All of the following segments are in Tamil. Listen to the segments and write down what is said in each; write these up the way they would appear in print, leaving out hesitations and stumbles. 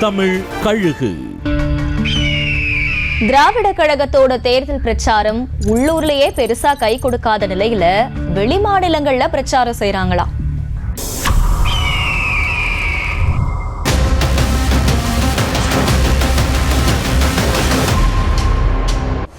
தமிழ் கழுகு. திராவிட கழகத்தோட தேர்தல் பிரச்சாரம் உள்ளூர்லயே பெருசா கை கொடுக்காத நிலையில வெளி மாநிலங்கள்ல பிரச்சாரம் செய்யறாங்களா?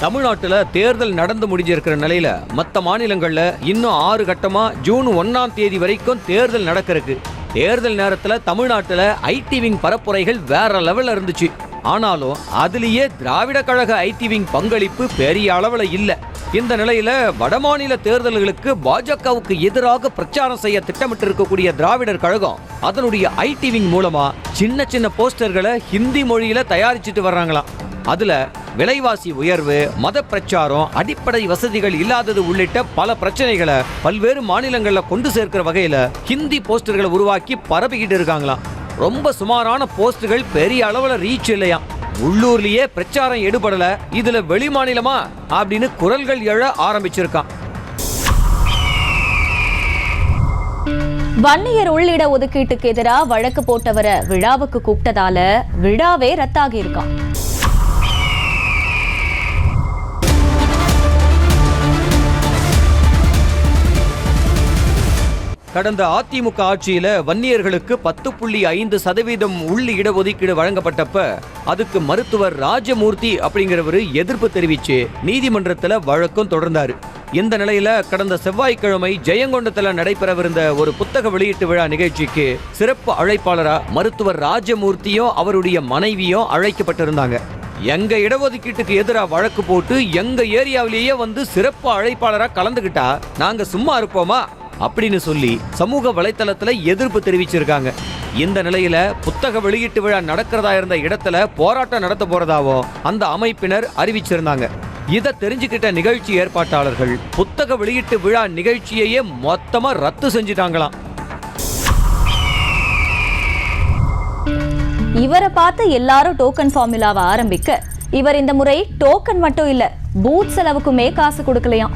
தமிழ்நாட்டுல தேர்தல் நடந்து முடிஞ்சிருக்கிற நிலையில மற்ற மாநிலங்கள்ல இன்னும் 6 கட்டமா ஜூன் 1ஆம் தேதி வரைக்கும் தேர்தல் நடக்கிறதுக்கு. தேர்தல் நேரத்துல தமிழ்நாட்டுல ஐடி விங் பரப்புரைகள் வேற லெவல்ல இருந்துச்சு. ஆனாலும் அதுலயே திராவிட கழக ஐடி விங் பங்களிப்பு பெரிய அளவுல இல்ல. இந்த நிலையில வடமாநில தேர்தல்களுக்கு பாஜகவுக்கு எதிராக பிரச்சாரம் செய்ய திட்டமிட்டு இருக்கக்கூடிய திராவிடர் கழகம் அதனுடைய ஐடி விங் மூலமா சின்ன சின்ன போஸ்டர்களை ஹிந்தி மொழியில தயாரிச்சுட்டு வர்றாங்களாம். அதுல விலைவாசி உயர்வு, மத பிரச்சாரம், அடிப்படை வசதிகள் இல்லாதது உள்ளிட்ட பல பிரச்சனைகளை பல்வேறு மாநிலங்கள்ல கொண்டு சேர்க்கிற வகையில ஹிந்தி போஸ்டர்களை உருவாக்கி பரப்பிக்கிட்டு இருக்காங்களாம். ரொம்ப சுமாரான போஸ்டர்கள் பெரிய அளவுல ரீச் இல்லையா. உள்ளூர்லயே பிரச்சாரம் எடுபடல, இதுல வெளி மாநிலமா அப்படின்னு குரல்கள் எழ ஆரம்பிச்சிருக்கான். வன்னியர் உள்ளிட ஒதுக்கீட்டுக்கு எதிராக வழக்கு போட்டவரை விழாவுக்கு கூப்பிட்டதால விழாவே ரத்தாகி இருக்கான். கடந்த அதிமுக ஆட்சியில வன்னியர்களுக்கு 10.5% உள்ள இடஒதுக்கீடு வழங்கப்பட்டப்ப அதுக்கு மருத்துவர் ராஜமூர்த்தி அப்படிங்கிறவரு எதிர்ப்பு தெரிவிச்சு நீதிமன்றத்துல வழக்கம் தொடர்ந்தாரு. இந்த நிலையில கடந்த செவ்வாய்க்கிழமை ஜெயங்கொண்டத்துல நடைபெறவிருந்த ஒரு புத்தக வெளியீட்டு விழா நிகழ்ச்சிக்கு சிறப்பு அழைப்பாளரா மருத்துவர் ராஜமூர்த்தியும் அவருடைய மனைவியும் அழைக்கப்பட்டிருந்தாங்க. எங்க இடஒதுக்கீட்டுக்கு எதிராக வழக்கு போட்டு எங்க ஏரியாவிலேயே வந்து சிறப்பு அழைப்பாளரா கலந்துகிட்டா நாங்க சும்மா இருப்போமா அப்படின்னு சொல்லி சமூக வலைத்தளத்துல எதிர்ப்பு தெரிவிச்சிருக்காங்க. இந்த நிலையில புத்தக வெளியீட்டு விழா நடக்கிறதா இருந்த இடத்துல போராட்டம் நடத்த போறதாவும் அந்த அமைப்பினர் அறிவிச்சிருந்தாங்க. இதை தெரிஞ்சுக்கிட்ட நிகழ்ச்சி ஏற்பாட்டாளர்கள் புத்தக வெளியீட்டு விழா நிகழ்ச்சியையே மொத்தமா ரத்து செஞ்சிட்டாங்களாம். இவரை பார்த்து எல்லாரும் டோக்கன் ஃபார்முலாவை ஆரம்பிக்க இவர் இந்த முறை டோக்கன் மட்டும் இல்ல பூத் செலவுக்குமே காசு கொடுக்கலையாம்.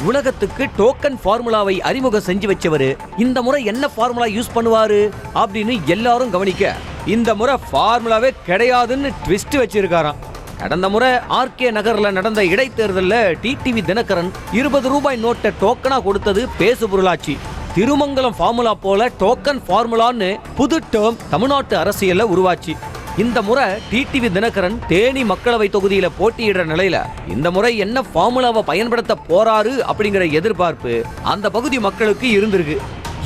உலகத்துக்கு டோக்கன் ஃபார்முலாவை அறிமுகம் செஞ்சு வச்சவரு இந்த முறை என்ன ஃபார்முலா யூஸ் பண்ணுவாரு அப்படின்னு எல்லாரும் கவனிக்க இந்த முறை ஃபார்முலாவே கிடையாதுன்னு ட்விஸ்ட் வச்சிருக்காராம். கடந்த முறை ஆர்கே நகர்ல நடந்த இடைத்தேர்தலில் டிடிவி தினகரன் 20 ரூபாய் நோட்டை டோக்கனா கொடுத்தது பேசு பொருளாச்சு. திருமங்கலம் ஃபார்முலா போல டோக்கன் ஃபார்முலான்னு புது டேர்ம் தமிழ்நாட்டு அரசியல்ல உருவாச்சு. இந்த முறை டிடிவி தினகரன் தேனி மக்களவை தொகுதியில போட்டியிடுற நிலையில இந்த முறை என்ன ஃபார்முலாவை பயன்படுத்த போறாரு அப்படிங்கிற எதிர்பார்ப்பு அந்த பகுதி மக்களுக்கு இருந்திருக்கு.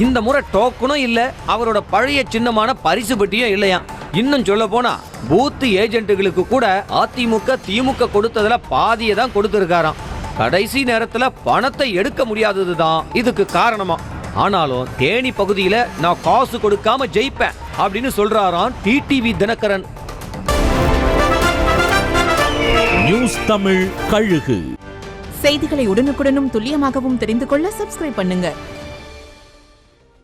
இந்த முறை டோக்கனும் இல்ல, அவரோட பழைய சின்னமான பரிசு பெட்டியும் இல்லையா. இன்னும் சொல்ல போனா பூத் ஏஜென்ட்டுகளுக்கு கூட அதிமுக திமுக கொடுத்ததுல பாதியை தான் கொடுத்திருக்காராம். கடைசி நேரத்துல பணத்தை எடுக்க முடியாததுதான் இதுக்கு காரணமா. ஆனாலும் தேனி பகுதியில நான் காசு கொடுக்காம ஜெயிப்பேன் அப்படின்னு சொல்றாராம் டிடிவி தினகரன். நியூஸ் தமிழ் கழுகு. செய்திகளை உடனுக்குடனும் துல்லியமாகவும் தெரிந்து கொள்ள சப்ஸ்கிரைப் பண்ணுங்க.